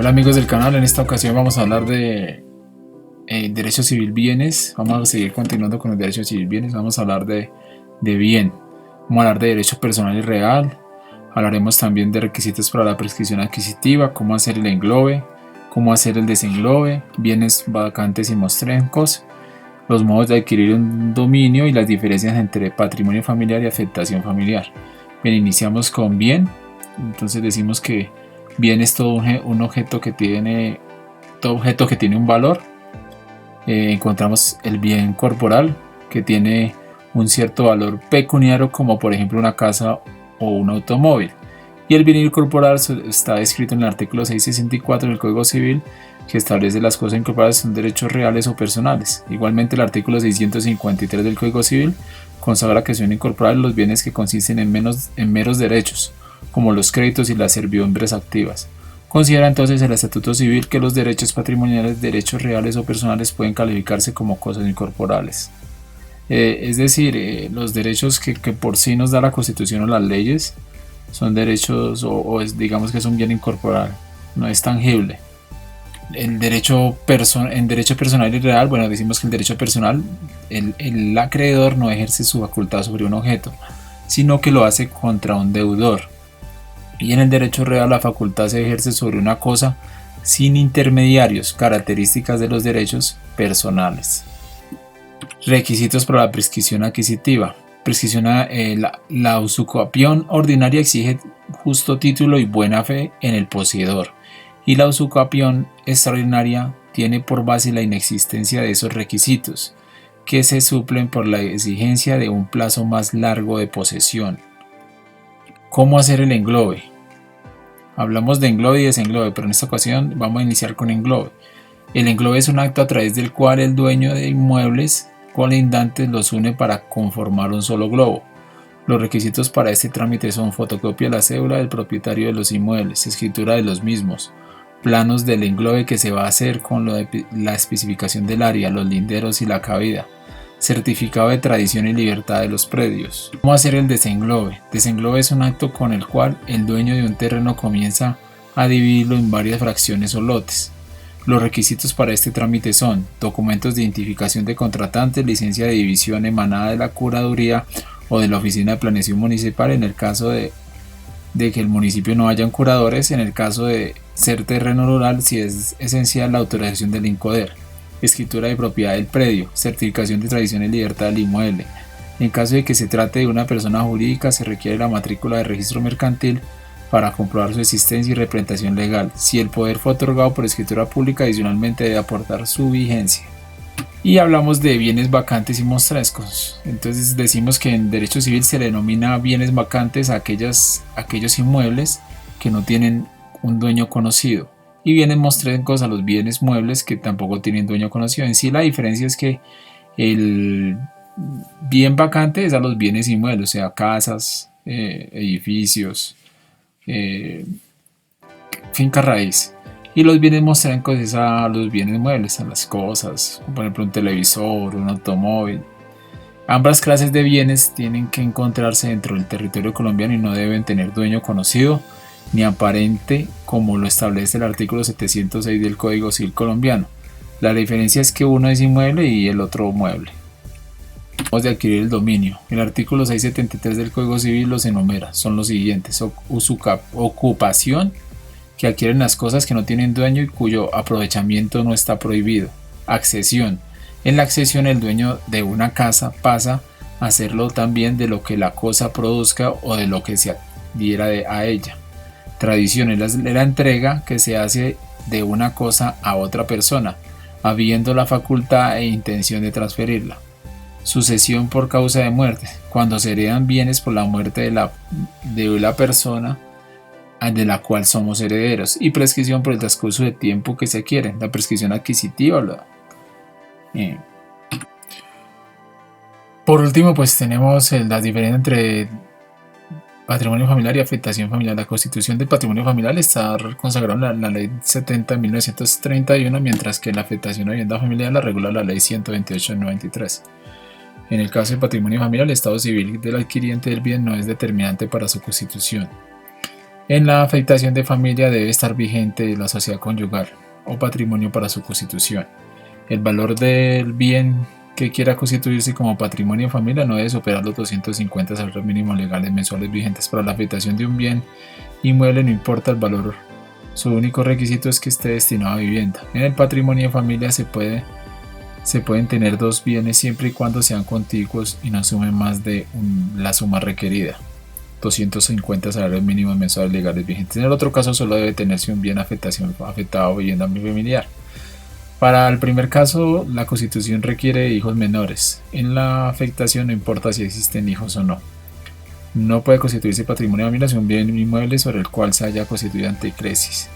Hola amigos del canal, en esta ocasión vamos a hablar de derecho civil bienes. Vamos a seguir continuando con el derecho civil bienes. Vamos a hablar de bien. Vamos a hablar de derecho personal y real. Hablaremos también de requisitos para la prescripción adquisitiva, cómo hacer el englobe, cómo hacer el desenglobe, bienes vacantes y mostrencos, los modos de adquirir un dominio y las diferencias entre patrimonio familiar y afectación familiar. Bien, iniciamos con bien. Entonces decimos que bien es todo un objeto que tiene un valor. Encontramos el bien corporal, que tiene un cierto valor pecuniario, como por ejemplo una casa o un automóvil. Y el bien incorporal está descrito en el artículo 664 del Código Civil, que establece las cosas incorporadas son derechos reales o personales. Igualmente el artículo 653 del Código Civil consagra que son incorporables los bienes que consisten en meros derechos, como los créditos y las servidumbre activas. Considera entonces el Estatuto Civil que los derechos patrimoniales, derechos reales o personales pueden calificarse como cosas incorporables. Es decir, los derechos que por sí nos da la Constitución o las leyes son derechos digamos que es un bien incorporal, no es tangible. En derecho personal y real, bueno, decimos que el derecho personal, el acreedor no ejerce su facultad sobre un objeto, sino que lo hace contra un deudor. Y en el derecho real la facultad se ejerce sobre una cosa sin intermediarios, características de los derechos personales. Requisitos para la prescripción adquisitiva. La usucapión ordinaria exige justo título y buena fe en el poseedor, y la usucapión extraordinaria tiene por base la inexistencia de esos requisitos, que se suplen por la exigencia de un plazo más largo de posesión. ¿Cómo hacer el englobe? Hablamos de englobe y desenglobe, pero en esta ocasión vamos a iniciar con englobe. El englobe es un acto a través del cual el dueño de inmuebles colindantes los une para conformar un solo globo. Los requisitos para este trámite son fotocopia de la cédula del propietario de los inmuebles, escritura de los mismos, planos del englobe que se va a hacer con la especificación del área, los linderos y la cabida, certificado de tradición y libertad de los predios. ¿Cómo hacer el desenglobe? Desenglobe es un acto con el cual el dueño de un terreno comienza a dividirlo en varias fracciones o lotes. Los requisitos para este trámite son documentos de identificación de contratantes, licencia de división emanada de la curaduría o de la oficina de planeación municipal en el caso de que el municipio no haya curadores, en el caso de ser terreno rural si es esencial la autorización del INCODER, escritura de propiedad del predio, certificación de tradición y libertad del inmueble. En caso de que se trate de una persona jurídica se requiere la matrícula de registro mercantil para comprobar su existencia y representación legal. Si el poder fue otorgado por escritura pública, adicionalmente debe aportar su vigencia. Y hablamos de bienes vacantes y mostrescos. Entonces decimos que en derecho civil se le denomina bienes vacantes a aquellos inmuebles que no tienen un dueño conocido, y bienes mostrencos a los bienes muebles que tampoco tienen dueño conocido. En sí la diferencia es que el bien vacante es a los bienes inmuebles, o sea, casas, edificios, finca raíz, y los bienes mostrencos es a los bienes muebles, a las cosas, como por ejemplo un televisor, un automóvil. Ambas clases de bienes tienen que encontrarse dentro del territorio colombiano y no deben tener dueño conocido ni aparente, como lo establece el artículo 706 del Código Civil colombiano. La diferencia es que uno es inmueble y el otro mueble. Vamos de adquirir el dominio. El artículo 673 del Código Civil los enumera. Son los siguientes: ocupación, que adquieren las cosas que no tienen dueño y cuyo aprovechamiento no está prohibido. Accesión. En la accesión el dueño de una casa pasa a hacerlo también de lo que la cosa produzca o de lo que se adhiera a ella. Tradición es la entrega que se hace de una cosa a otra persona, habiendo la facultad e intención de transferirla. Sucesión por causa de muerte, cuando se heredan bienes por la muerte de la persona de la cual somos herederos. Y prescripción por el transcurso de tiempo que se adquiere, la prescripción adquisitiva. Por último, pues tenemos la diferencia entre patrimonio familiar y afectación familiar. La Constitución del patrimonio familiar está consagrada en la Ley 70 de 1931, mientras que la afectación a vivienda familiar la regula la Ley 128 de 93. En el caso del patrimonio familiar, el estado civil del adquiriente del bien no es determinante para su constitución. En la afectación de familia debe estar vigente la sociedad conyugal o patrimonio para su constitución. El valor del bien que quiera constituirse como patrimonio de familia no debe superar los 250 salarios mínimos legales mensuales vigentes. Para la afectación de un bien inmueble no importa el valor, su único requisito es que esté destinado a vivienda. En el patrimonio de familia se pueden tener dos bienes siempre y cuando sean contiguos y no sumen más de la suma requerida, 250 salarios mínimos mensuales legales vigentes. En el otro caso solo debe tenerse un bien afectado a vivienda familiar. Para el primer caso, la constitución requiere hijos menores. En la afectación no importa si existen hijos o no. No puede constituirse patrimonio de familia si un bien inmueble sobre el cual se haya constituido antecrisis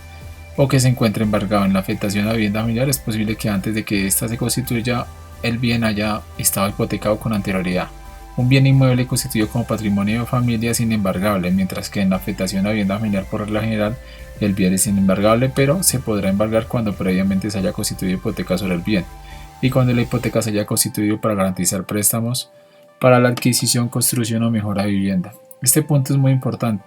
o que se encuentre embargado. En la afectación a vivienda familiar es posible que antes de que ésta se constituya el bien haya estado hipotecado con anterioridad. Un bien inmueble constituido como patrimonio de familia es inembargable, mientras que en la afectación a vivienda familiar por regla general el bien es inembargable, pero se podrá embargar cuando previamente se haya constituido hipoteca sobre el bien y cuando la hipoteca se haya constituido para garantizar préstamos para la adquisición, construcción o mejora de vivienda. Este punto es muy importante.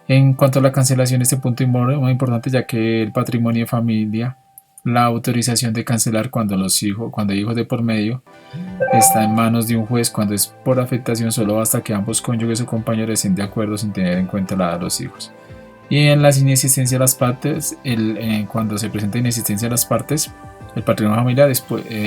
En cuanto a la cancelación, este punto es muy importante ya que el patrimonio de familia, la autorización de cancelar cuando hay hijos de por medio, está en manos de un juez. Cuando es por afectación solo basta que ambos cónyuges o compañeros estén de acuerdo sin tener en cuenta la edad de los hijos. Y en la inexistencia de las partes, cuando se presenta inexistencia de las partes, el patrimonio familiar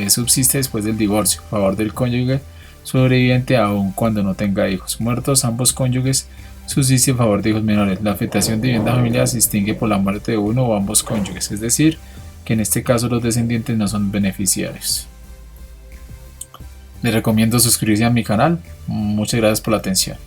subsiste después del divorcio a favor del cónyuge sobreviviente aun cuando no tenga hijos. Muertos ambos cónyuges, subsiste a favor de hijos menores. La afectación de vivienda familiar se extingue por la muerte de uno o ambos cónyuges, es decir, que en este caso los descendientes no son beneficiarios. Les recomiendo suscribirse a mi canal. Muchas gracias por la atención.